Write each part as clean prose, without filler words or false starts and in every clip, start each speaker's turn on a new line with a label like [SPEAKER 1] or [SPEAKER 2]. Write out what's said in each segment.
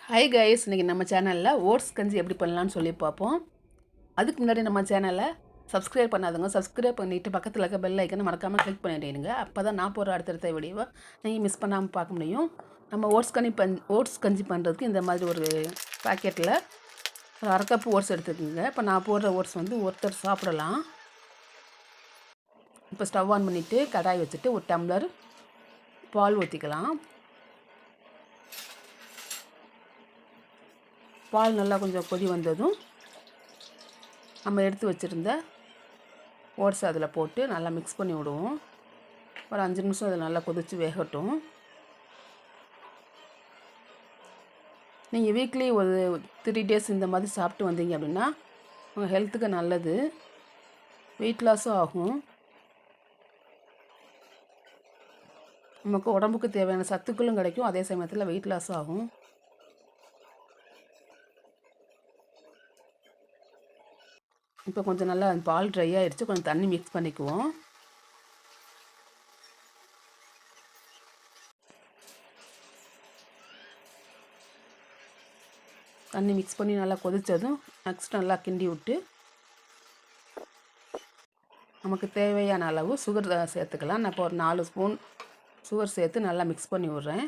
[SPEAKER 1] Hi guys, இன்றைக்கி நம்ம சேனலில் ஓட்ஸ் கஞ்சி எப்படி பண்ணலான்னு சொல்லி பார்ப்போம். அதுக்கு முன்னாடி நம்ம சேனலை சப்ஸ்கிரைப் பண்ணாதவங்க சப்ஸ்கிரைப் பண்ணிவிட்டு பக்கத்தில் இருக்க பெல் ஐக்கனை மறக்காமல் கிளிக் பண்ணிடுங்க. அப்போ தான் நான் போகிற அடுத்தடுத்த வீடியோவை நீங்கள் மிஸ் பண்ணாமல் பார்க்க முடியும். நம்ம ஓட்ஸ் கஞ்சி பண்ணுறதுக்கு இந்த மாதிரி ஒரு பாக்கெட்டில் ஒரு அரை கப்பு ஓட்ஸ் எடுத்துக்கோங்க. இப்போ நான் போடுற ஓட்ஸ் வந்து ஒருத்தர் சாப்பிடலாம். இப்போ ஸ்டவ் ஆன் பண்ணிவிட்டு கடாய் வச்சுட்டு ஒரு டம்ளர் பால் ஊற்றிக்கலாம். பால் நல்லா கொஞ்சம் கொதி வந்ததும் நம்ம எடுத்து வச்சுருந்த ஓட்ஸ் அதில் போட்டு நல்லா மிக்ஸ் பண்ணி விடுவோம். ஒரு 5 நிமிஷம் அதில் நல்லா கொதித்து வேகட்டும். நீங்கள் வீக்லி ஒரு 3 டேஸ் இந்த மாதிரி சாப்பிட்டு வந்தீங்க அப்படின்னா உங்கள் ஹெல்த்துக்கு நல்லது, வெயிட் லாஸும் ஆகும். நமக்கு உடம்புக்கு தேவையான சத்துக்களும் கிடைக்கும், அதே சமயத்தில் வெயிட் லாஸும் ஆகும். இப்போ கொஞ்சம் நல்லா பால் ட்ரை ஆகிடுச்சு, கொஞ்சம் தண்ணி மிக்ஸ் பண்ணிக்குவோம். தண்ணி மிக்ஸ் பண்ணி நல்லா கொதித்ததும் நெக்ஸ்ட் நல்லா கிண்டி விட்டு நமக்கு தேவையான அளவு சுகர் சேர்த்துக்கலாம். நான் இப்போ ஒரு 4 ஸ்பூன் சுகர் சேர்த்து நல்லா மிக்ஸ் பண்ணி விட்றேன்.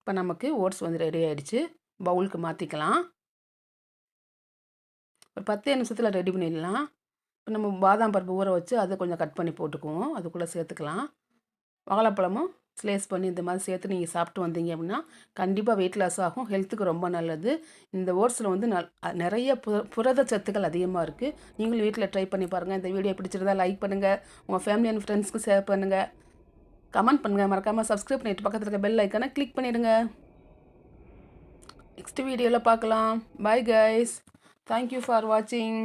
[SPEAKER 1] இப்போ நமக்கு ஓட்ஸ் வந்து ரெடி ஆகிடுச்சு. பவுலுக்கு மாற்றிக்கலாம். ஒரு 10 நிமிஷத்தில் ரெடி பண்ணிடலாம். இப்போ நம்ம பாதாம் பருப்பு ஊற வச்சு அதை கொஞ்சம் கட் பண்ணி போட்டுக்குவோம், அதுக்குள்ளே சேர்த்துக்கலாம். வாழைப்பழமும் ஸ்லேஸ் பண்ணி இந்த மாதிரி சேர்த்து நீங்கள் சாப்பிட்டு வந்தீங்க அப்படின்னா கண்டிப்பாக வெயிட் லாஸ் ஆகும், ஹெல்த்துக்கு ரொம்ப நல்லது. இந்த ஓட்ஸில் வந்து நிறைய புரத சத்துக்கள் அதிகமாக இருக்குது. நீங்களும் வீட்டில் ட்ரை பண்ணி பாருங்கள். இந்த வீடியோ பிடிச்சிருந்தால் லைக் பண்ணுங்கள், உங்கள் ஃபேமிலி அண்ட் ஃப்ரெண்ட்ஸ்க்கு ஷேர் பண்ணுங்கள், கமெண்ட் பண்ணுங்கள். மறக்காமல் சப்ஸ்கிரைப் பண்ணிவிட்டு பக்கத்தில் இருக்க பெல் ஐக்கானை கிளிக் பண்ணிவிடுங்க. நெக்ஸ்ட் வீடியோவில் பார்க்கலாம். பாய் கைஸ், தேங்க்யூ ஃபார் வாட்சிங்.